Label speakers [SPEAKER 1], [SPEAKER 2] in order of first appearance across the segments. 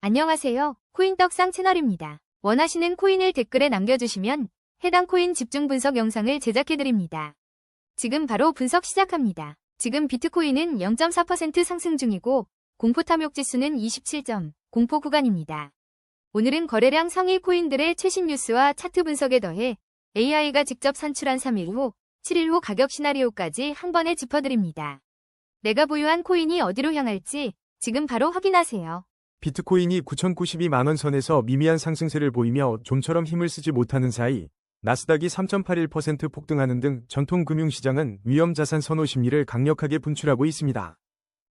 [SPEAKER 1] 안녕하세요. 코인떡상 채널입니다. 원하시는 코인을 댓글에 남겨주시면 해당 코인 집중 분석 영상을 제작해드립니다. 지금 바로 분석 시작합니다. 지금 비트코인은 0.4% 상승 중이고 공포 탐욕 지수는 27점, 공포 구간입니다. 오늘은 거래량 상위 코인들의 최신 뉴스와 차트 분석에 더해 AI가 직접 산출한 3일 후, 7일 후 가격 시나리오까지 한 번에 짚어드립니다. 내가 보유한 코인이 어디로 향할지 지금 바로 확인하세요.
[SPEAKER 2] 비트코인이 9,092만 원 선에서 미미한 상승세를 보이며 좀처럼 힘을 쓰지 못하는 사이 나스닥이 3.81% 폭등하는 등 전통 금융시장은 위험자산 선호 심리를 강력하게 분출하고 있습니다.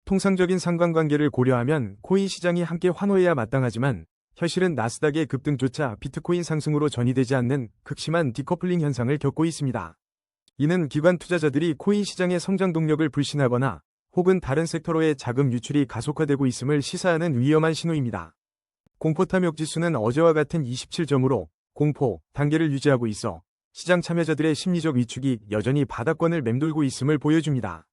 [SPEAKER 2] 통상적인 상관관계를 고려하면 코인 시장이 함께 환호해야 마땅하지만 현실은 나스닥의 급등조차 비트코인 상승으로 전이되지 않는 극심한 디커플링 현상을 겪고 있습니다. 이는 기관 투자자들이 코인 시장의 성장 동력을 불신하거나 혹은 다른 섹터로의 자금 유출이 가속화되고 있음을 시사하는 위험한 신호입니다. 공포 탐욕 지수는 어제와 같은 27점으로 공포 단계를 유지하고 있어 시장 참여자들의 심리적 위축이 여전히 바닥권을 맴돌고 있음을 보여줍니다.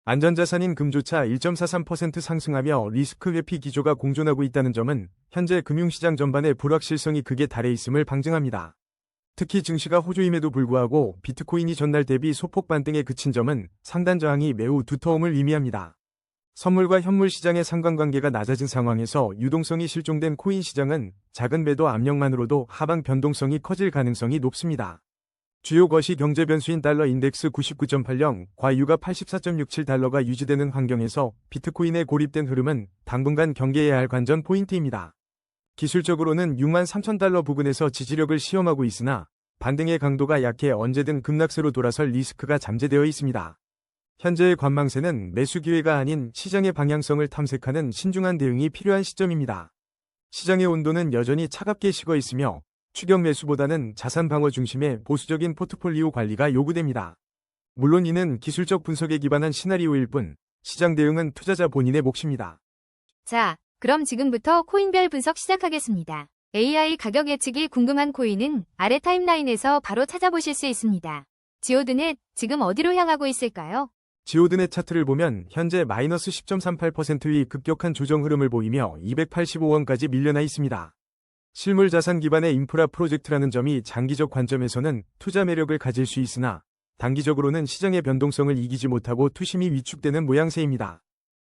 [SPEAKER 2] 안전자산인 금조차 1.43% 상승하며 리스크 회피 기조가 공존하고 있다는 점은 현재 금융시장 전반의 불확실성이 극에 달해 있음을 방증합니다. 특히 증시가 호조임에도 불구하고 비트코인이 전날 대비 소폭 반등에 그친 점은 상단 저항이 매우 두터움을 의미합니다. 선물과 현물 시장의 상관관계가 낮아진 상황에서 유동성이 실종된 코인 시장은 작은 매도 압력만으로도 하방 변동성이 커질 가능성이 높습니다. 주요 거시 경제 변수인 달러 인덱스 99.80, 과유가 84.67달러가 유지되는 환경에서 비트코인의 고립된 흐름은 당분간 경계해야 할 관전 포인트입니다. 기술적으로는 63,000달러 부근에서 지지력을 시험하고 있으나 반등의 강도가 약해 언제든 급락세로 돌아설 리스크가 잠재되어 있습니다. 현재의 관망세는 매수 기회가 아닌 시장의 방향성을 탐색하는 신중한 대응이 필요한 시점입니다. 시장의 온도는 여전히 차갑게 식어 있으며 추격 매수보다는 자산 방어 중심의 보수적인 포트폴리오 관리가 요구됩니다. 물론 이는 기술적 분석에 기반한 시나리오일 뿐 시장 대응은 투자자 본인의 몫입니다.
[SPEAKER 1] 자, 그럼 지금부터 코인별 분석 시작하겠습니다. AI 가격 예측이 궁금한 코인은 아래 타임라인에서 바로 찾아보실 수 있습니다. 지오드넷 지금 어디로 향하고 있을까요?
[SPEAKER 2] 지오드넷 차트를 보면 현재 마이너스 10.38%의 급격한 조정 흐름을 보이며 285원까지 밀려나 있습니다. 실물 자산 기반의 인프라 프로젝트라는 점이 장기적 관점에서는 투자 매력을 가질 수 있으나 단기적으로는 시장의 변동성을 이기지 못하고 투심이 위축되는 모양새입니다.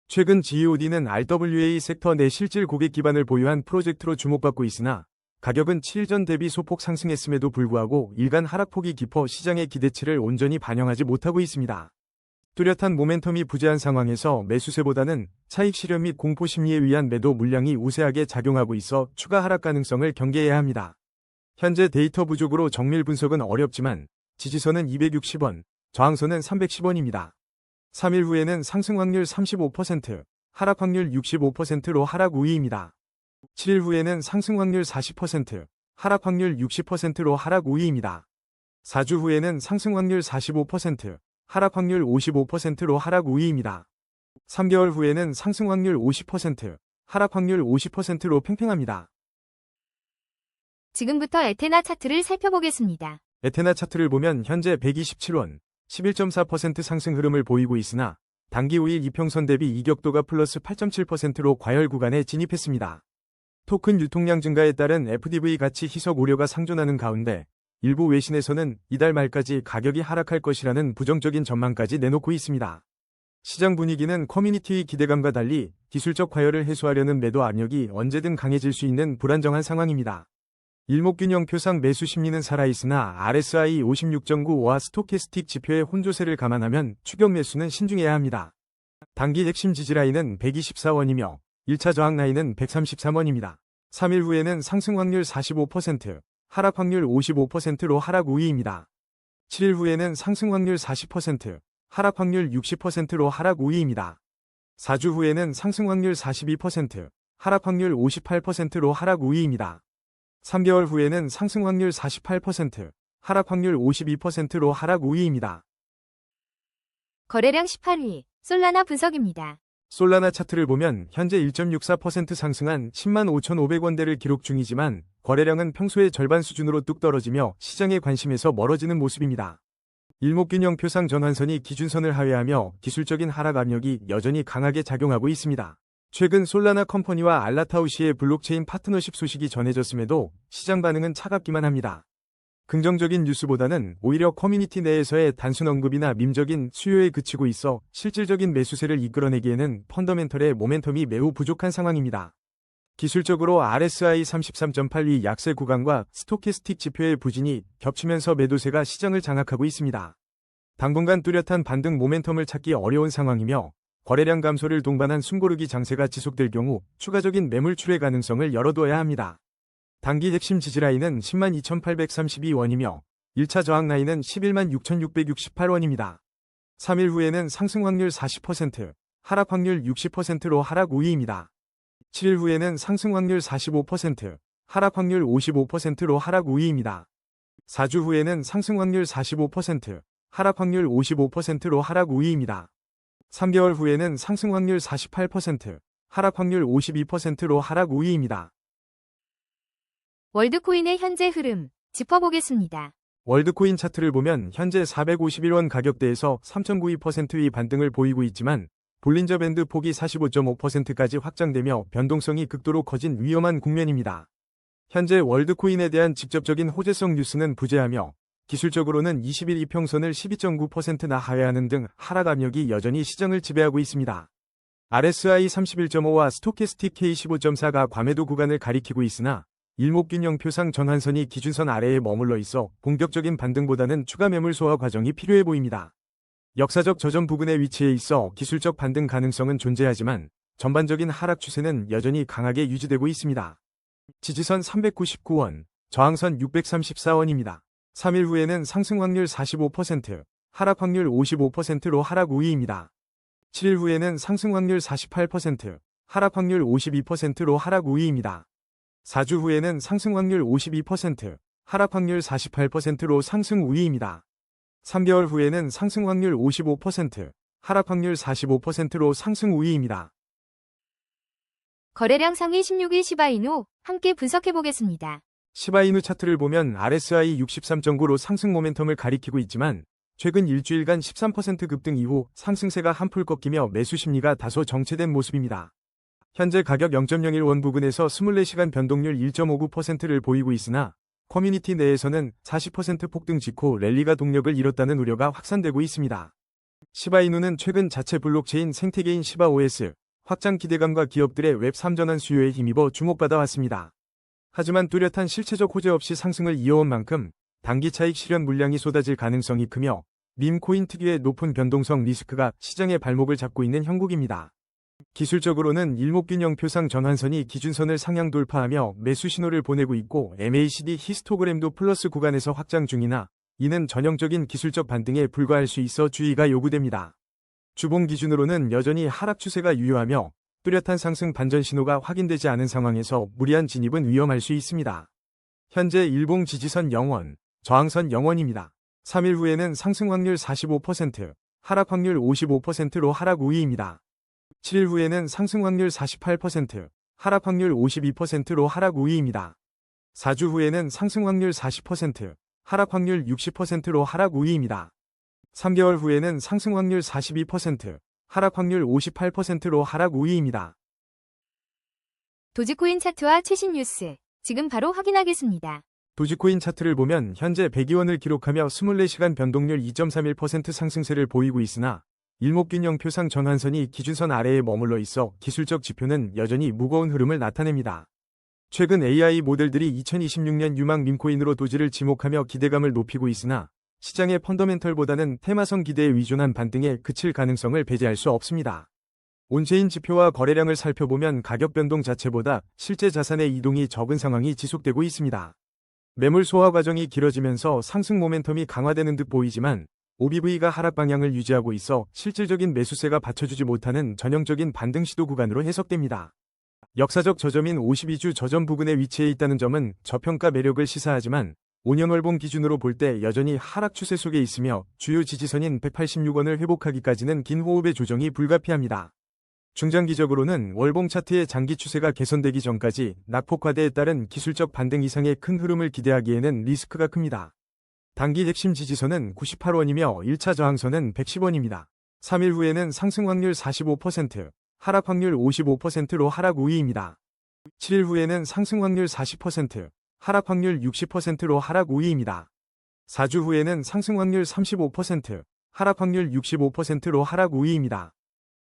[SPEAKER 2] 최근 GEOD는 RWA 섹터 내 실질 고객 기반을 보유한 프로젝트로 주목받고 있으나 가격은 7일 전 대비 소폭 상승했음에도 불구하고 일간 하락폭이 깊어 시장의 기대치를 온전히 반영하지 못하고 있습니다. 뚜렷한 모멘텀이 부재한 상황에서 매수세보다는 차익 실현 및 공포 심리에 의한 매도 물량이 우세하게 작용하고 있어 추가 하락 가능성을 경계해야 합니다. 현재 데이터 부족으로 정밀 분석은 어렵지만 지지선은 260원, 저항선은 310원입니다. 3일 후에는 상승 확률 35%, 하락 확률 65%로 하락 우위입니다. 7일 후에는 상승 확률 40%, 하락 확률 60%로 하락 우위입니다. 4주 후에는 상승 확률 45%, 하락 확률 55%로 하락 우위입니다. 3개월 후에는 상승 확률 50%, 하락 확률 50%로 팽팽합니다.
[SPEAKER 1] 지금부터 에테나 차트를 살펴보겠습니다.
[SPEAKER 2] 에테나 차트를 보면 현재 127원, 11.4% 상승 흐름을 보이고 있으나 단기 5일 이평선 대비 이격도가 플러스 8.7%로 과열 구간에 진입했습니다. 토큰 유통량 증가에 따른 FDV 가치 희석 우려가 상존하는 가운데 일부 외신에서는 이달 말까지 가격이 하락할 것이라는 부정적인 전망까지 내놓고 있습니다. 시장 분위기는 커뮤니티의 기대감과 달리 기술적 과열을 해소하려는 매도 압력이 언제든 강해질 수 있는 불안정한 상황입니다. 일목균형표상 매수 심리는 살아있으나 RSI 56.95와 스토캐스틱 지표의 혼조세를 감안하면 추격 매수는 신중해야 합니다. 단기 핵심 지지라인은 124원이며 1차 저항 라인은 133원입니다. 3일 후에는 상승 확률 45%, 하락 확률 55%로 하락 우위입니다. 7일 후에는 상승 확률 40%, 하락 확률 60%로 하락 우위입니다. 4주 후에는 상승 확률 42%, 하락 확률 58%로 하락 우위입니다. 3개월 후에는 상승 확률 48%, 하락 확률 52%로 하락 우위입니다.
[SPEAKER 1] 거래량 18위, 솔라나 분석입니다.
[SPEAKER 2] 솔라나 차트를 보면 현재 1.64% 상승한 105,500원대를 기록 중이지만 거래량은 평소의 절반 수준으로 뚝 떨어지며 시장의 관심에서 멀어지는 모습입니다. 일목균형표상 전환선이 기준선을 하회하며 기술적인 하락 압력이 여전히 강하게 작용하고 있습니다. 최근 솔라나 컴퍼니와 알라타우시의 블록체인 파트너십 소식이 전해졌음에도 시장 반응은 차갑기만 합니다. 긍정적인 뉴스보다는 오히려 커뮤니티 내에서의 단순 언급이나 밈적인 수요에 그치고 있어 실질적인 매수세를 이끌어내기에는 펀더멘털의 모멘텀이 매우 부족한 상황입니다. 기술적으로 RSI 33.8위 약세 구간과 스토캐스틱 지표의 부진이 겹치면서 매도세가 시장을 장악하고 있습니다. 당분간 뚜렷한 반등 모멘텀을 찾기 어려운 상황이며 거래량 감소를 동반한 숨고르기 장세가 지속될 경우 추가적인 매물 출회 가능성을 열어둬야 합니다. 단기 핵심 지지라인은 102,832원이며 1차 저항 라인은 116,668원입니다. 3일 후에는 상승 확률 40%, 하락 확률 60%로 하락 우위입니다. 7일 후에는 상승 확률 45%, 하락 확률 55%로 하락 우위입니다. 4주 후에는 상승 확률 45%, 하락 확률 55%로 하락 우위입니다. 3개월 후에는 상승 확률 48%, 하락 확률 52%로 하락 우위입니다.
[SPEAKER 1] 월드코인의 현재 흐름 짚어보겠습니다.
[SPEAKER 2] 월드코인 차트를 보면 현재 451원 가격대에서 3.92%의 반등을 보이고 있지만 볼린저 밴드 폭이 45.5%까지 확장되며 변동성이 극도로 커진 위험한 국면입니다. 현재 월드코인에 대한 직접적인 호재성 뉴스는 부재하며 기술적으로는 20일 이평선을 12.9%나 하회하는 등 하락 압력이 여전히 시장을 지배하고 있습니다. RSI 31.5와 스토캐스틱 K15.4가 과매도 구간을 가리키고 있으나 일목균형표상 전환선이 기준선 아래에 머물러 있어 본격적인 반등보다는 추가 매물 소화 과정이 필요해 보입니다. 역사적 저점 부근에 위치해 있어 기술적 반등 가능성은 존재하지만 전반적인 하락 추세는 여전히 강하게 유지되고 있습니다. 지지선 399원, 저항선 634원입니다. 3일 후에는 상승 확률 45%, 하락 확률 55%로 하락 우위입니다. 7일 후에는 상승 확률 48%, 하락 확률 52%로 하락 우위입니다. 4주 후에는 상승 확률 52%, 하락 확률 48%로 상승 우위입니다. 3개월 후에는 상승 확률 55%, 하락 확률 45%로 상승 우위입니다.
[SPEAKER 1] 거래량 상위 16위 시바이누 함께 분석해보겠습니다.
[SPEAKER 2] 시바이누 차트를 보면 RSI 63.9로 상승 모멘텀을 가리키고 있지만 최근 일주일간 13% 급등 이후 상승세가 한풀 꺾이며 매수 심리가 다소 정체된 모습입니다. 현재 가격 0.01원 부근에서 24시간 변동률 1.59%를 보이고 있으나 커뮤니티 내에서는 40% 폭등 직후 랠리가 동력을 잃었다는 우려가 확산되고 있습니다. 시바이누는 최근 자체 블록체인 생태계인 시바OS 확장 기대감과 기업들의 웹3 전환 수요에 힘입어 주목받아 왔습니다. 하지만 뚜렷한 실체적 호재 없이 상승을 이어온 만큼 단기 차익 실현 물량이 쏟아질 가능성이 크며 밈코인 특유의 높은 변동성 리스크가 시장의 발목을 잡고 있는 형국입니다. 기술적으로는 일목균형표상 전환선이 기준선을 상향 돌파하며 매수 신호를 보내고 있고 MACD 히스토그램도 플러스 구간에서 확장 중이나 이는 전형적인 기술적 반등에 불과할 수 있어 주의가 요구됩니다. 주봉 기준으로는 여전히 하락 추세가 유효하며 뚜렷한 상승 반전 신호가 확인되지 않은 상황에서 무리한 진입은 위험할 수 있습니다. 현재 일봉 지지선 0원, 저항선 0원입니다. 3일 후에는 상승 확률 45%, 하락 확률 55%로 하락 우위입니다. 7일 후에는 상승 확률 48%, 하락 확률 52%로 하락 우위입니다. 4주 후에는 상승 확률 40%, 하락 확률 60%로 하락 우위입니다. 3개월 후에는 상승 확률 42%, 하락 확률 58%로 하락 우위입니다.
[SPEAKER 1] 도지코인 차트와 최신 뉴스 지금 바로 확인하겠습니다.
[SPEAKER 2] 도지코인 차트를 보면 현재 102원을 기록하며 24시간 변동률 2.31% 상승세를 보이고 있으나 일목균형표상 전환선이 기준선 아래에 머물러 있어 기술적 지표는 여전히 무거운 흐름을 나타냅니다. 최근 AI 모델들이 2026년 유망 밈코인으로 도지를 지목하며 기대감을 높이고 있으나 시장의 펀더멘털보다는 테마성 기대에 의존한 반등에 그칠 가능성을 배제할 수 없습니다. 온체인 지표와 거래량을 살펴보면 가격 변동 자체보다 실제 자산의 이동이 적은 상황이 지속되고 있습니다. 매물 소화 과정이 길어지면서 상승 모멘텀이 강화되는 듯 보이지만 OBV가 하락 방향을 유지하고 있어 실질적인 매수세가 받쳐주지 못하는 전형적인 반등 시도 구간으로 해석됩니다. 역사적 저점인 52주 저점 부근에 위치해 있다는 점은 저평가 매력을 시사하지만 5년월봉 기준으로 볼 때 여전히 하락 추세 속에 있으며 주요 지지선인 186원을 회복하기까지는 긴 호흡의 조정이 불가피합니다. 중장기적으로는 월봉 차트의 장기 추세가 개선되기 전까지 낙폭과대에 따른 기술적 반등 이상의 큰 흐름을 기대하기에는 리스크가 큽니다. 단기 핵심 지지선은 98원이며 1차 저항선은 110원입니다. 3일 후에는 상승 확률 45%, 하락 확률 55%로 하락 5위입니다. 7일 후에는 상승 확률 40%, 하락 확률 60%로 하락 5위입니다. 4주 후에는 상승 확률 35%, 하락 확률 65%로 하락 5위입니다.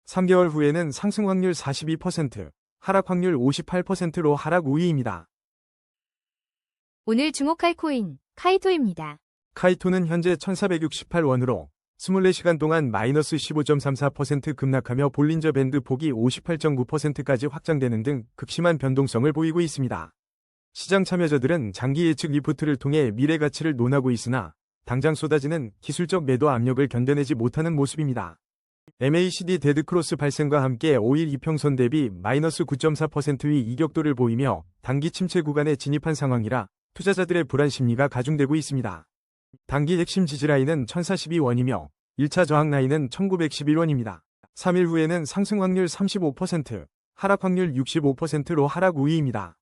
[SPEAKER 2] 3개월 후에는 상승 확률 42%, 하락 확률 58%로 하락 5위입니다.
[SPEAKER 1] 오늘 주목할 코인, 카이토입니다.
[SPEAKER 2] 카이토는 현재 1468원으로 24시간 동안 마이너스 15.34% 급락하며 볼린저 밴드 폭이 58.9%까지 확장되는 등 극심한 변동성을 보이고 있습니다. 시장 참여자들은 장기 예측 리포트를 통해 미래 가치를 논하고 있으나 당장 쏟아지는 기술적 매도 압력을 견뎌내지 못하는 모습입니다. MACD 데드크로스 발생과 함께 5일 이평선 대비 마이너스 9.4%의 이격도를 보이며 단기 침체 구간에 진입한 상황이라 투자자들의 불안 심리가 가중되고 있습니다. 단기 핵심 지지라인은 1042원이며 1차 저항 라인은 1911원입니다. 3일 후에는 상승 확률 35%, 하락 확률 65%로 하락 우위입니다.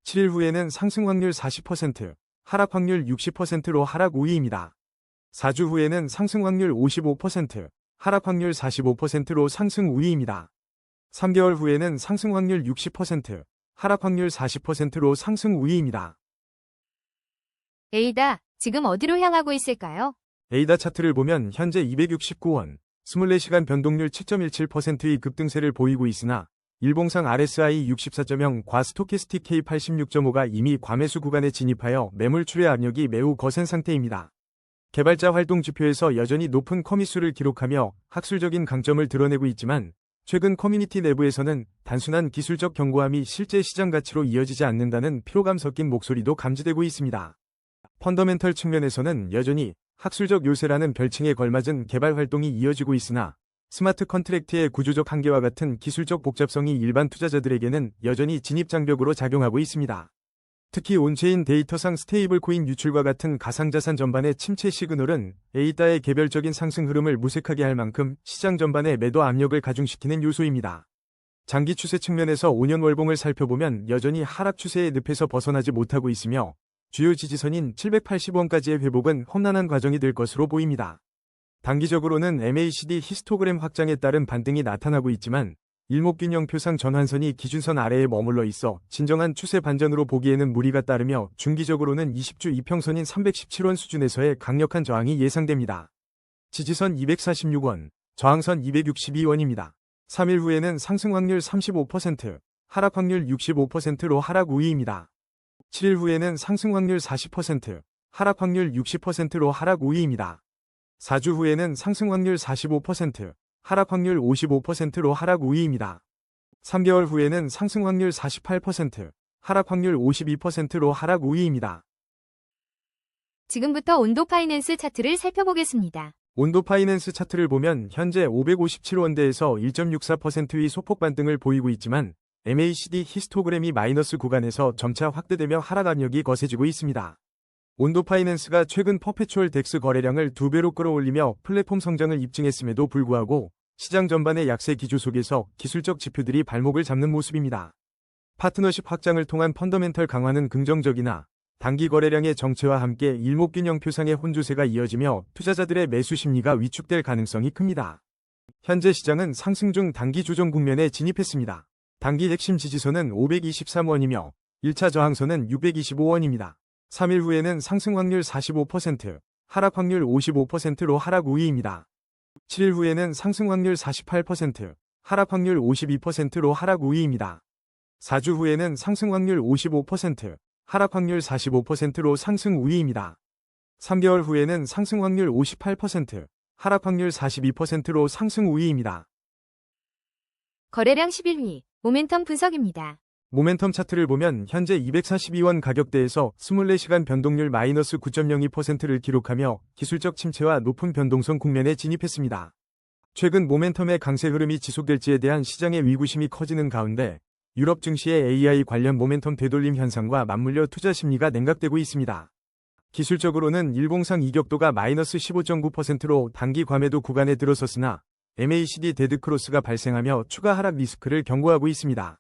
[SPEAKER 2] 7일 후에는 상승 확률 40%, 하락 확률 60%로 하락 우위입니다. 4주 후에는 상승 확률 55%, 하락 확률 45%로 상승 우위입니다. 3개월 후에는 상승 확률 60%, 하락 확률 40%로 상승 우위입니다.
[SPEAKER 1] 에이다, 지금 어디로 향하고 있을까요?
[SPEAKER 2] 에이다 차트를 보면 현재 269원, 24시간 변동률 7.17%의 급등세를 보이고 있으나 일봉상 RSI 64.0과 스토캐스틱 K 86.5가 이미 과매수 구간에 진입하여 매물 출회 압력이 매우 거센 상태입니다. 개발자 활동 지표에서 여전히 높은 커밋수를 기록하며 학술적인 강점을 드러내고 있지만 최근 커뮤니티 내부에서는 단순한 기술적 견고함이 실제 시장 가치로 이어지지 않는다는 피로감 섞인 목소리도 감지되고 있습니다. 펀더멘털 측면에서는 여전히 학술적 요새라는 별칭에 걸맞은 개발 활동이 이어지고 있으나 스마트 컨트랙트의 구조적 한계와 같은 기술적 복잡성이 일반 투자자들에게는 여전히 진입장벽으로 작용하고 있습니다. 특히 온체인 데이터상 스테이블 코인 유출과 같은 가상자산 전반의 침체 시그널은 에이다의 개별적인 상승 흐름을 무색하게 할 만큼 시장 전반의 매도 압력을 가중시키는 요소입니다. 장기 추세 측면에서 5년 월봉을 살펴보면 여전히 하락 추세의 늪에서 벗어나지 못하고 있으며 주요 지지선인 780원까지의 회복은 험난한 과정이 될 것으로 보입니다. 단기적으로는 MACD 히스토그램 확장에 따른 반등이 나타나고 있지만 일목균형표상 전환선이 기준선 아래에 머물러 있어 진정한 추세 반전으로 보기에는 무리가 따르며 중기적으로는 20주 이평선인 317원 수준에서의 강력한 저항이 예상됩니다. 지지선 246원, 저항선 262원입니다. 3일 후에는 상승 확률 35%, 하락 확률 65%로 하락 우위입니다. 7일 후에는 상승 확률 40%, 하락 확률 60%로 하락 우위입니다. 4주 후에는 상승 확률 45%, 하락 확률 55%로 하락 우위입니다. 3개월 후에는 상승 확률 48%, 하락 확률 52%로 하락 우위입니다.
[SPEAKER 1] 지금부터 온도 파이낸스 차트를 살펴보겠습니다.
[SPEAKER 2] 온도 파이낸스 차트를 보면 현재 557원대에서 1.64%의 소폭 반등을 보이고 있지만 MACD 히스토그램이 마이너스 구간에서 점차 확대되며 하락 압력이 거세지고 있습니다. 온도 파이낸스가 최근 퍼페추얼 덱스 거래량을 2배로 끌어올리며 플랫폼 성장을 입증했음에도 불구하고 시장 전반의 약세 기조 속에서 기술적 지표들이 발목을 잡는 모습입니다. 파트너십 확장을 통한 펀더멘털 강화는 긍정적이나 단기 거래량의 정체와 함께 일목균형표상의 혼조세가 이어지며 투자자들의 매수 심리가 위축될 가능성이 큽니다. 현재 시장은 상승 중 단기 조정 국면에 진입했습니다. 단기 핵심 지지선은 523원이며 1차 저항선은 625원입니다. 3일 후에는 상승 확률 45%, 하락 확률 55%로 하락 우위입니다. 7일 후에는 상승 확률 48%, 하락 확률 52%로 하락 우위입니다. 4주 후에는 상승 확률 55%, 하락 확률 45%로 상승 우위입니다. 3개월 후에는 상승 확률 58%, 하락 확률 42%로 상승 우위입니다.
[SPEAKER 1] 거래량 11위, 모멘텀 분석입니다.
[SPEAKER 2] 모멘텀 차트를 보면 현재 242원 가격대에서 24시간 변동률 마이너스 9.02%를 기록하며 기술적 침체와 높은 변동성 국면에 진입했습니다. 최근 모멘텀의 강세 흐름이 지속될지에 대한 시장의 위구심이 커지는 가운데 유럽 증시의 AI 관련 모멘텀 되돌림 현상과 맞물려 투자 심리가 냉각되고 있습니다. 기술적으로는 일봉상 이격도가 마이너스 15.9%로 단기 과매도 구간에 들어섰으나 MACD 데드크로스가 발생하며 추가 하락 리스크를 경고하고 있습니다.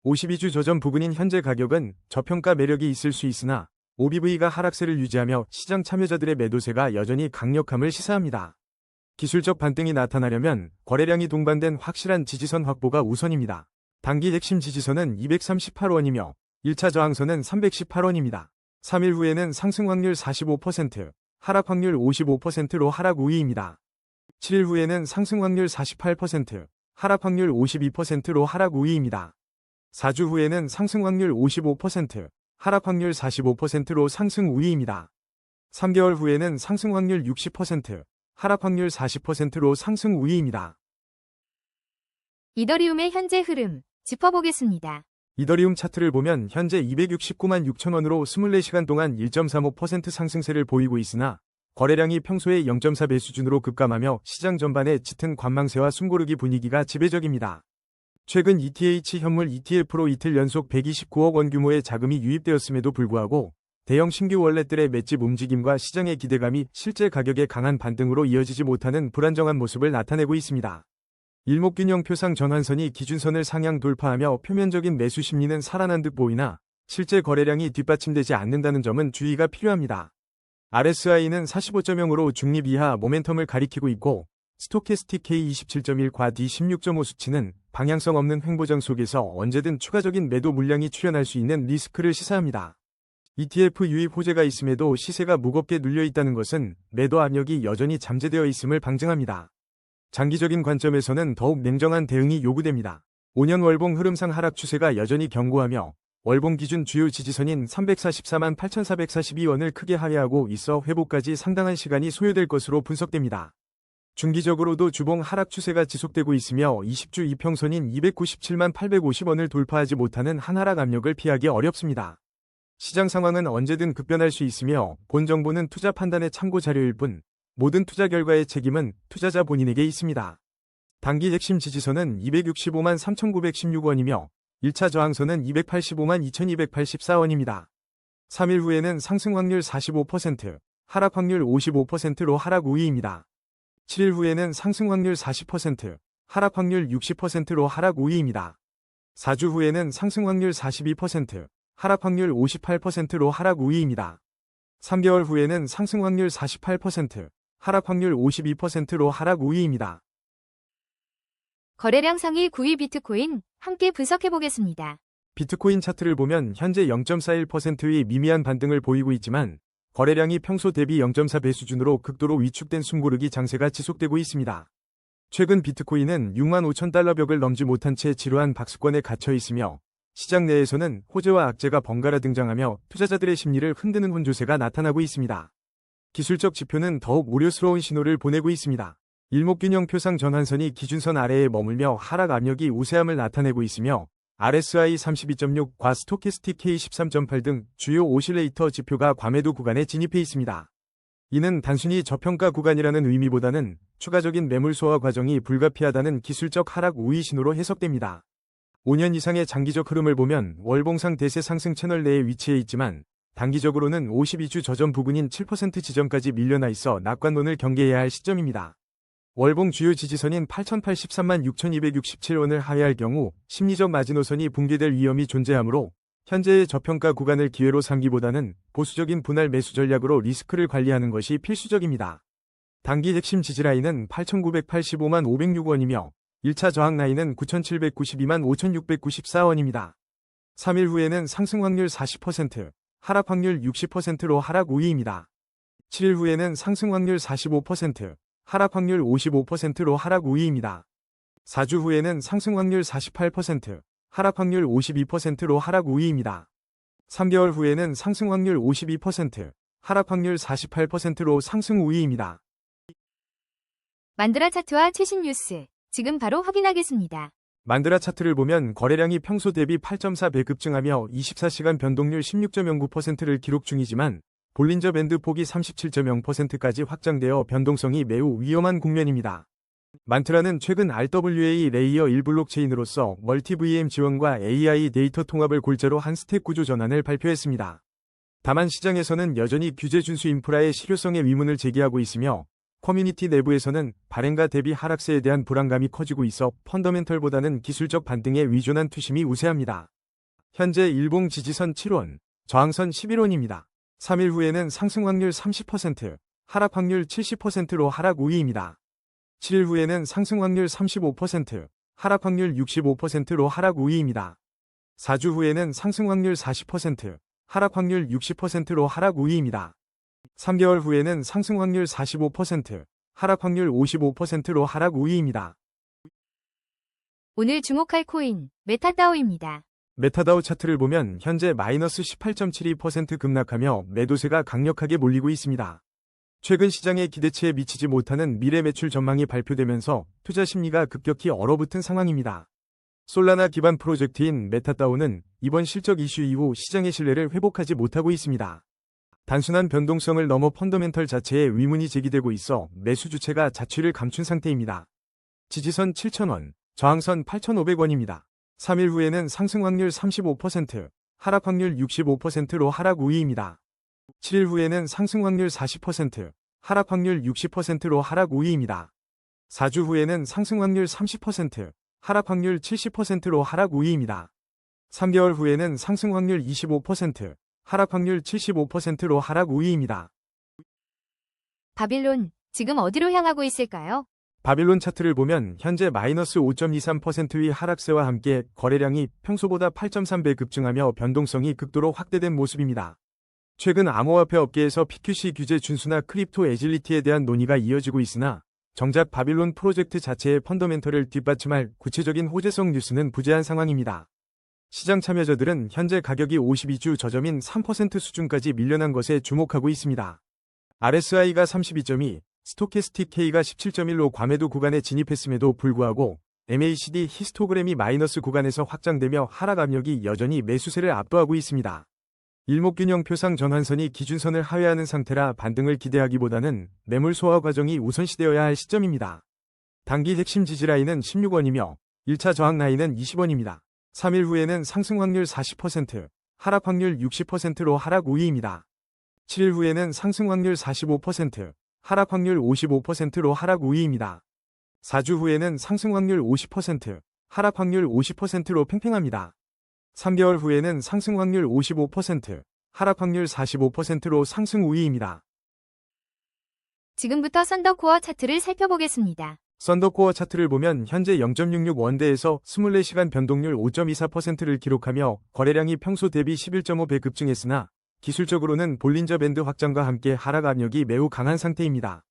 [SPEAKER 2] 52주 저점 부근인 현재 가격은 저평가 매력이 있을 수 있으나 OBV가 하락세를 유지하며 시장 참여자들의 매도세가 여전히 강력함을 시사합니다. 기술적 반등이 나타나려면 거래량이 동반된 확실한 지지선 확보가 우선입니다. 단기 핵심 지지선은 238원이며 1차 저항선은 318원입니다. 3일 후에는 상승 확률 45%, 하락 확률 55%로 하락 우위입니다. 7일 후에는 상승 확률 48%, 하락 확률 52%로 하락 우위입니다. 4주 후에는 상승 확률 55%, 하락 확률 45%로 상승 우위입니다. 3개월 후에는 상승 확률 60%, 하락 확률 40%로 상승 우위입니다.
[SPEAKER 1] 이더리움의 현재 흐름 짚어보겠습니다.
[SPEAKER 2] 이더리움 차트를 보면 현재 269만 6천원으로 24시간 동안 1.35% 상승세를 보이고 있으나 거래량이 평소의 0.4배 수준으로 급감하며 시장 전반에 짙은 관망세와 숨고르기 분위기가 지배적입니다. 최근 ETH 현물 ETF로 이틀 연속 129억 원 규모의 자금이 유입되었음에도 불구하고 대형 신규 월렛들의 맷집 움직임과 시장의 기대감이 실제 가격의 강한 반등으로 이어지지 못하는 불안정한 모습을 나타내고 있습니다. 일목균형 표상 전환선이 기준선을 상향 돌파하며 표면적인 매수 심리는 살아난 듯 보이나 실제 거래량이 뒷받침되지 않는다는 점은 주의가 필요합니다. RSI는 45.0으로 중립 이하 모멘텀을 가리키고 있고 스토캐스틱 K27.1과 D16.5 수치는 방향성 없는 횡보장 속에서 언제든 추가적인 매도 물량이 출현할 수 있는 리스크를 시사합니다. ETF 유입 호재가 있음에도 시세가 무겁게 눌려 있다는 것은 매도 압력이 여전히 잠재되어 있음을 방증합니다. 장기적인 관점에서는 더욱 냉정한 대응이 요구됩니다. 5년 월봉 흐름상 하락 추세가 여전히 견고하며 월봉 기준 주요 지지선인 344만 8,442원을 크게 하회하고 있어 회복까지 상당한 시간이 소요될 것으로 분석됩니다. 중기적으로도 주봉 하락 추세가 지속되고 있으며 20주 이평선인 297만 850원을 돌파하지 못하는 한하락 압력을 피하기 어렵습니다. 시장 상황은 언제든 급변할 수 있으며 본 정보는 투자 판단의 참고 자료일 뿐 모든 투자 결과의 책임은 투자자 본인에게 있습니다. 단기 핵심 지지선은 265만 3,916원이며 1차 저항선은 285만 2,284원입니다. 3일 후에는 상승 확률 45%, 하락 확률 55%로 하락 우위입니다. 7일 후에는 상승 확률 40%, 하락 확률 60%로 하락 우위입니다. 4주 후에는 상승 확률 42%, 하락 확률 58%로 하락 우위입니다. 3개월 후에는 상승 확률 48%, 하락 확률 52%로 하락 우위입니다.
[SPEAKER 1] 거래량 상위 9위 비트코인 함께 분석해보겠습니다.
[SPEAKER 2] 비트코인 차트를 보면 현재 0.41%의 미미한 반등을 보이고 있지만 거래량이 평소 대비 0.4배 수준으로 극도로 위축된 숨고르기 장세가 지속되고 있습니다. 최근 비트코인은 6만 5천 달러 벽을 넘지 못한 채 지루한 박스권에 갇혀 있으며 시장 내에서는 호재와 악재가 번갈아 등장하며 투자자들의 심리를 흔드는 혼조세가 나타나고 있습니다. 기술적 지표는 더욱 우려스러운 신호를 보내고 있습니다. 일목균형 표상 전환선이 기준선 아래에 머물며 하락 압력이 우세함을 나타내고 있으며 RSI 32.6과 스토캐스틱 K13.8 등 주요 오실레이터 지표가 과매도 구간에 진입해 있습니다. 이는 단순히 저평가 구간이라는 의미보다는 추가적인 매물 소화 과정이 불가피하다는 기술적 하락 우위 신호로 해석됩니다. 5년 이상의 장기적 흐름을 보면 월봉상 대세 상승 채널 내에 위치해 있지만 단기적으로는 52주 저점 부근인 7% 지점까지 밀려나 있어 낙관론을 경계해야 할 시점입니다. 월봉 주요 지지선인 8,083만 6,267원을 하회할 경우 심리적 마지노선이 붕괴될 위험이 존재하므로 현재의 저평가 구간을 기회로 삼기보다는 보수적인 분할 매수 전략으로 리스크를 관리하는 것이 필수적입니다. 단기 핵심 지지라인은 8,985만 506원이며 1차 저항 라인은 9,792만 5,694원입니다. 3일 후에는 상승 확률 40%, 하락 확률 60%로 하락 우위입니다. 7일 후에는 상승 확률 45%, 하락 확률 55%로 하락 우위입니다. 4주 후에는 상승 확률 48%, 하락 확률 52%로 하락 우위입니다. 3개월 후에는 상승 확률 52%, 하락 확률 48%로 상승 우위입니다.
[SPEAKER 1] 만드라 차트와 최신 뉴스 지금 바로 확인하겠습니다.
[SPEAKER 2] 만드라 차트를 보면 거래량이 평소 대비 8.4배 급증하며 24시간 변동률 16.09%를 기록 중이지만 볼린저 밴드 폭이 37.0%까지 확장되어 변동성이 매우 위험한 국면입니다. 만트라는 최근 RWA 레이어 1블록체인으로서 멀티 VM 지원과 AI 데이터 통합을 골자로 한 스택 구조 전환을 발표했습니다. 다만 시장에서는 여전히 규제 준수 인프라의 실효성에 의문을 제기하고 있으며 커뮤니티 내부에서는 발행가 대비 하락세에 대한 불안감이 커지고 있어 펀더멘털보다는 기술적 반등에 의존한 투심이 우세합니다. 현재 일봉 지지선 7원, 저항선 11원입니다. 3일 후에는 상승 확률 30%, 하락 확률 70%로 하락 우위입니다. 7일 후에는 상승 확률 35%, 하락 확률 65%로 하락 우위입니다. 4주 후에는 상승 확률 40%, 하락 확률 60%로 하락 우위입니다. 3개월 후에는 상승 확률 45%, 하락 확률 55%로 하락 우위입니다.
[SPEAKER 1] 오늘 주목할 코인, 메타다오입니다.
[SPEAKER 2] 메타다우 차트를 보면 현재 마이너스 18.72% 급락하며 매도세가 강력하게 몰리고 있습니다. 최근 시장의 기대치에 미치지 못하는 미래 매출 전망이 발표되면서 투자 심리가 급격히 얼어붙은 상황입니다. 솔라나 기반 프로젝트인 메타다우는 이번 실적 이슈 이후 시장의 신뢰를 회복하지 못하고 있습니다. 단순한 변동성을 넘어 펀더멘털 자체에 의문이 제기되고 있어 매수 주체가 자취를 감춘 상태입니다. 지지선 7,000원, 저항선 8,500원입니다. 3일 후에는 상승 확률 35%, 하락 확률 65%로 하락 우위입니다. 7일 후에는 상승 확률 40%, 하락 확률 60%로 하락 우위입니다. 4주 후에는 상승 확률 30%, 하락 확률 70%로 하락 우위입니다. 3개월 후에는 상승 확률 25%, 하락 확률 75%로 하락 우위입니다.
[SPEAKER 1] 바빌론, 지금 어디로 향하고 있을까요?
[SPEAKER 2] 바빌론 차트를 보면 현재 마이너스 5.23%의 하락세와 함께 거래량이 평소보다 8.3배 급증하며 변동성이 극도로 확대된 모습입니다. 최근 암호화폐 업계에서 PQC 규제 준수나 크립토 애질리티에 대한 논의가 이어지고 있으나 정작 바빌론 프로젝트 자체의 펀더멘털을 뒷받침할 구체적인 호재성 뉴스는 부재한 상황입니다. 시장 참여자들은 현재 가격이 52주 저점인 3% 수준까지 밀려난 것에 주목하고 있습니다. RSI가 32.2, 스토캐스틱 K가 17.1로 과매도 구간에 진입했음에도 불구하고 MACD 히스토그램이 마이너스 구간에서 확장되며 하락 압력이 여전히 매수세를 압도하고 있습니다. 일목균형 표상 전환선이 기준선을 하회하는 상태라 반등을 기대하기보다는 매물 소화 과정이 우선시되어야 할 시점입니다. 단기 핵심 지지라인은 16원이며 1차 저항 라인은 20원입니다. 3일 후에는 상승 확률 40%, 하락 확률 60%로 하락 우위입니다. 7일 후에는 상승 확률 45%, 하락 확률 55%로 하락 우위입니다. 4주 후에는 상승 확률 50%, 하락 확률 50%로 팽팽합니다. 3개월 후에는 상승 확률 55%, 하락 확률 45%로 상승 우위입니다.
[SPEAKER 1] 지금부터 썬더코어 차트를 살펴보겠습니다.
[SPEAKER 2] 썬더코어 차트를 보면 현재 0.66 원대에서 24시간 변동률 5.24%를 기록하며 거래량이 평소 대비 11.5배 급증했으나 기술적으로는 볼린저 밴드 확장과 함께 하락 압력이 매우 강한 상태입니다.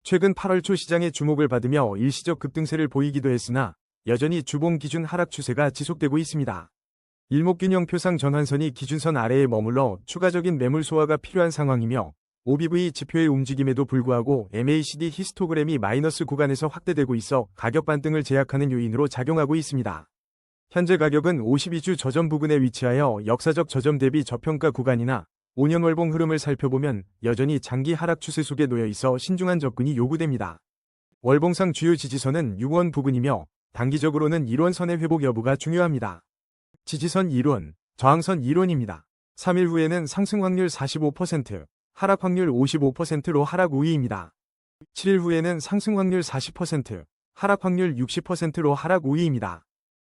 [SPEAKER 2] 최근 8월 초 시장의 주목을 받으며 일시적 급등세를 보이기도 했으나 여전히 주봉 기준 하락 추세가 지속되고 있습니다. 일목균형 표상 전환선이 기준선 아래에 머물러 추가적인 매물 소화가 필요한 상황이며 OBV 지표의 움직임에도 불구하고 MACD 히스토그램이 마이너스 구간에서 확대되고 있어 가격 반등을 제약하는 요인으로 작용하고 있습니다. 현재 가격은 52주 저점 부근에 위치하여 역사적 저점 대비 저평가 구간이나 5년 월봉 흐름을 살펴보면 여전히 장기 하락 추세 속에 놓여 있어 신중한 접근이 요구됩니다. 월봉상 주요 지지선은 6원 부근이며 단기적으로는 1원선의 회복 여부가 중요합니다. 지지선 1원, 저항선 1원입니다. 3일 후에는 상승 확률 45%, 하락 확률 55%로 하락 우위입니다. 7일 후에는 상승 확률 40%, 하락 확률 60%로 하락 우위입니다.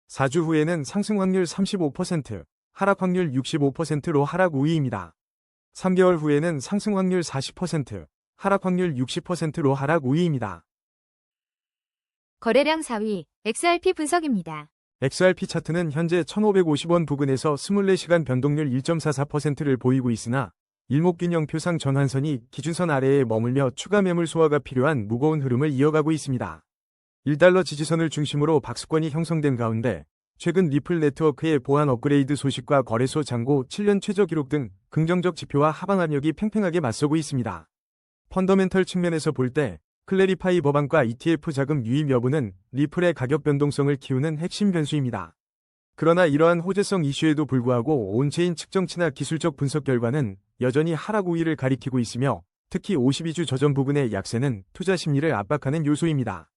[SPEAKER 2] 4주 후에는 상승 확률 35%, 하락 확률 65%로 하락 우위입니다. 3개월 후에는 상승 확률 40%, 하락 확률 60%로 하락 우위입니다.
[SPEAKER 1] 거래량 4위, XRP 분석입니다.
[SPEAKER 2] XRP 차트는 현재 1550원 부근에서 24시간 변동률 1.44%를 보이고 있으나 일목균형 표상 전환선이 기준선 아래에 머물며 추가 매물 소화가 필요한 무거운 흐름을 이어가고 있습니다. 1달러 지지선을 중심으로 박스권이 형성된 가운데 최근 리플 네트워크의 보안 업그레이드 소식과 거래소 잔고 7년 최저 기록 등 긍정적 지표와 하방 압력이 팽팽하게 맞서고 있습니다. 펀더멘털 측면에서 볼 때 클래리파이 법안과 ETF 자금 유입 여부는 리플의 가격 변동성을 키우는 핵심 변수입니다. 그러나 이러한 호재성 이슈에도 불구하고 온체인 측정치나 기술적 분석 결과는 여전히 하락 우위를 가리키고 있으며 특히 52주 저점 부근의 약세는 투자 심리를 압박하는 요소입니다.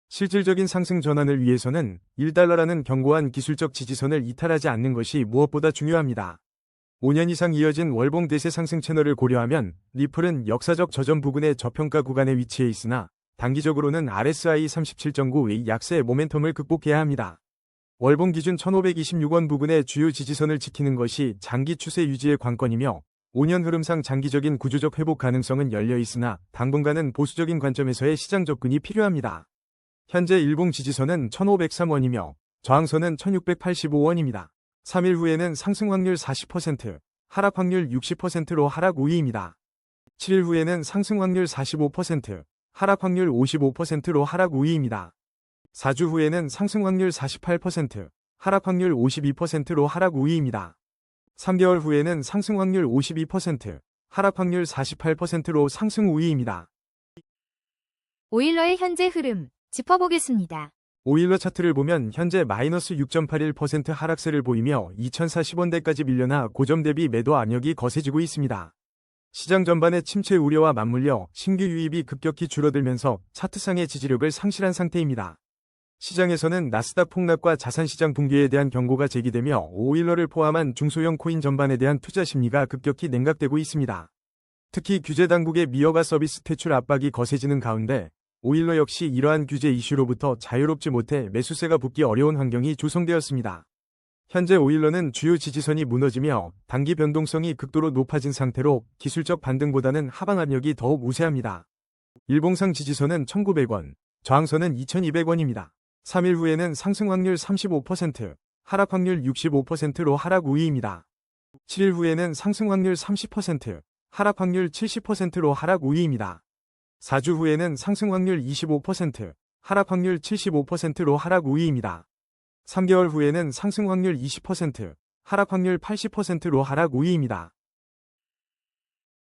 [SPEAKER 2] 실질적인 상승 전환을 위해서는 1달러라는 견고한 기술적 지지선을 이탈하지 않는 것이 무엇보다 중요합니다. 5년 이상 이어진 월봉 대세 상승 채널을 고려하면 리플은 역사적 저점 부근의 저평가 구간에 위치해 있으나 단기적으로는 RSI 37.9의 약세 모멘텀을 극복해야 합니다. 월봉 기준 1526원 부근의 주요 지지선을 지키는 것이 장기 추세 유지의 관건이며 5년 흐름상 장기적인 구조적 회복 가능성은 열려 있으나 당분간은 보수적인 관점에서의 시장 접근이 필요합니다. 현재 일봉 지지선은 1503원이며 저항선은 1685원입니다. 3일 후에는 상승 확률 40%, 하락 확률 60%로 하락 우위입니다. 7일 후에는 상승 확률 45%, 하락 확률 55%로 하락 우위입니다. 4주 후에는 상승 확률 48%, 하락 확률 52%로 하락 우위입니다. 3개월 후에는 상승 확률 52%, 하락 확률 48%로 상승 우위입니다.
[SPEAKER 1] 오일러의 현재 흐름 짚어보겠습니다.
[SPEAKER 2] 오일러 차트를 보면 현재 마이너스 6.81% 하락세를 보이며 2040원대까지 밀려나 고점 대비 매도 압력이 거세지고 있습니다. 시장 전반의 침체 우려와 맞물려 신규 유입이 급격히 줄어들면서 차트상의 지지력을 상실한 상태입니다. 시장에서는 나스닥 폭락과 자산시장 붕괴에 대한 경고가 제기되며 오일러를 포함한 중소형 코인 전반에 대한 투자 심리가 급격히 냉각되고 있습니다. 특히 규제 당국의 미허가 서비스 퇴출 압박이 거세지는 가운데 오일러 역시 이러한 규제 이슈로부터 자유롭지 못해 매수세가 붙기 어려운 환경이 조성되었습니다. 현재 오일러는 주요 지지선이 무너지며 단기 변동성이 극도로 높아진 상태로 기술적 반등보다는 하방 압력이 더욱 우세합니다. 일봉상 지지선은 1900원, 저항선은 2200원입니다. 3일 후에는 상승 확률 35%, 하락 확률 65%로 하락 우위입니다. 7일 후에는 상승 확률 30%, 하락 확률 70%로 하락 우위입니다. 4주 후에는 상승 확률 25%, 하락 확률 75%로 하락 우위입니다. 3개월 후에는 상승 확률 20%, 하락 확률 80%로 하락 우위입니다.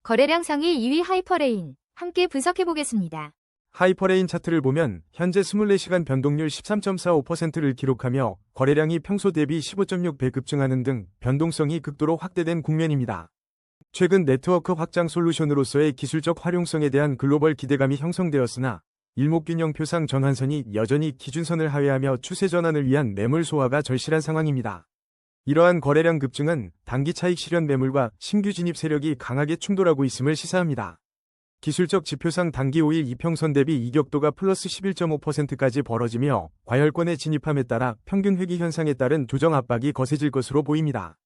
[SPEAKER 1] 거래량 상위 2위 하이퍼레인 함께 분석해보겠습니다.
[SPEAKER 2] 하이퍼레인 차트를 보면 현재 24시간 변동률 13.45%를 기록하며 거래량이 평소 대비 15.6배 급증하는 등 변동성이 극도로 확대된 국면입니다. 최근 네트워크 확장 솔루션으로서의 기술적 활용성에 대한 글로벌 기대감이 형성되었으나 일목균형표상 전환선이 여전히 기준선을 하회하며 추세 전환을 위한 매물 소화가 절실한 상황입니다. 이러한 거래량 급증은 단기 차익 실현 매물과 신규 진입 세력이 강하게 충돌하고 있음을 시사합니다. 기술적 지표상 단기 5일 이평선 대비 이격도가 플러스 11.5%까지 벌어지며 과열권에 진입함에 따라 평균 회귀 현상에 따른 조정 압박이 거세질 것으로 보입니다.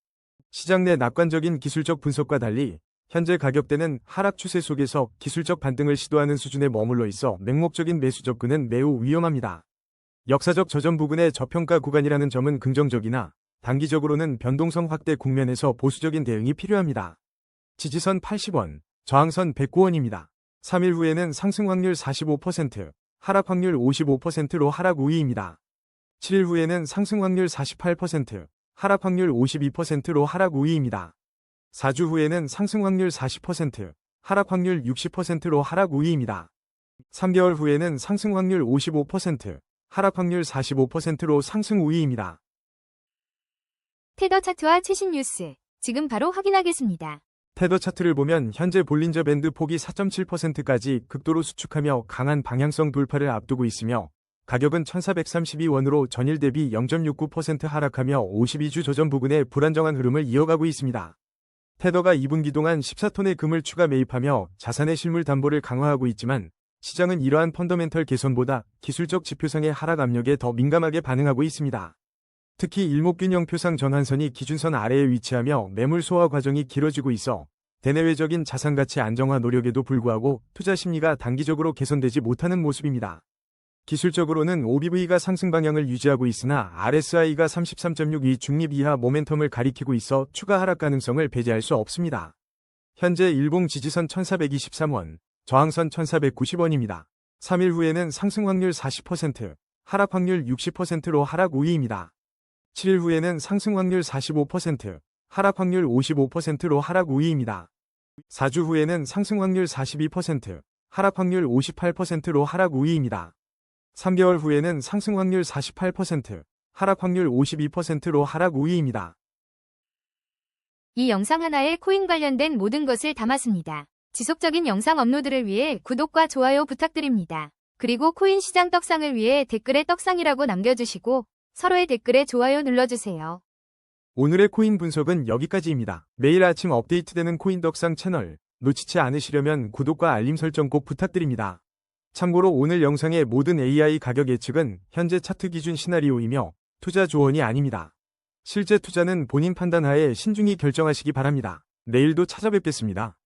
[SPEAKER 2] 시장 내 낙관적인 기술적 분석과 달리 현재 가격대는 하락 추세 속에서 기술적 반등을 시도하는 수준에 머물러 있어 맹목적인 매수 접근은 매우 위험합니다. 역사적 저점 부근의 저평가 구간이라는 점은 긍정적이나 단기적으로는 변동성 확대 국면에서 보수적인 대응이 필요합니다. 지지선 80원, 저항선 109원입니다. 3일 후에는 상승 확률 45%, 하락 확률 55%로 하락 우위입니다. 7일 후에는 상승 확률 48%, 하락 확률 52%로 하락 우위입니다. 4주 후에는 상승 확률 40%, 하락 확률 60%로 하락 우위입니다. 3개월 후에는 상승 확률 55%, 하락 확률 45%로 상승 우위입니다.
[SPEAKER 1] 테더 차트와 최신 뉴스 지금 바로 확인하겠습니다.
[SPEAKER 2] 테더 차트를 보면 현재 볼린저 밴드 폭이 4.7%까지 극도로 수축하며 강한 방향성 돌파를 앞두고 있으며 가격은 1432원으로 전일 대비 0.69% 하락하며 52주 저점 부근의 불안정한 흐름을 이어가고 있습니다. 테더가 2분기 동안 14톤의 금을 추가 매입하며 자산의 실물 담보를 강화하고 있지만 시장은 이러한 펀더멘털 개선보다 기술적 지표상의 하락 압력에 더 민감하게 반응하고 있습니다. 특히 일목균형표상 전환선이 기준선 아래에 위치하며 매물 소화 과정이 길어지고 있어 대내외적인 자산가치 안정화 노력에도 불구하고 투자 심리가 단기적으로 개선되지 못하는 모습입니다. 기술적으로는 OBV가 상승 방향을 유지하고 있으나 RSI가 33.62 중립 이하 모멘텀을 가리키고 있어 추가 하락 가능성을 배제할 수 없습니다. 현재 일봉 지지선 1423원, 저항선 1490원입니다. 3일 후에는 상승 확률 40%, 하락 확률 60%로 하락 우위입니다. 7일 후에는 상승 확률 45%, 하락 확률 55%로 하락 우위입니다. 4주 후에는 상승 확률 42%, 하락 확률 58%로 하락 우위입니다. 3개월 후에는 상승 확률 48%, 하락 확률 52%로 하락 우위입니다.
[SPEAKER 1] 이 영상 하나에 코인 관련된 모든 것을 담았습니다. 지속적인 영상 업로드를 위해 구독과 좋아요 부탁드립니다. 그리고 코인 시장 떡상을 위해 댓글에 떡상이라고 남겨주시고 서로의 댓글에 좋아요 눌러주세요.
[SPEAKER 2] 오늘의 코인 분석은 여기까지입니다. 매일 아침 업데이트되는 코인 떡상 채널 놓치지 않으시려면 구독과 알림 설정 꼭 부탁드립니다. 참고로 오늘 영상의 모든 AI 가격 예측은 현재 차트 기준 시나리오이며 투자 조언이 아닙니다. 실제 투자는 본인 판단하에 신중히 결정하시기 바랍니다. 내일도 찾아뵙겠습니다.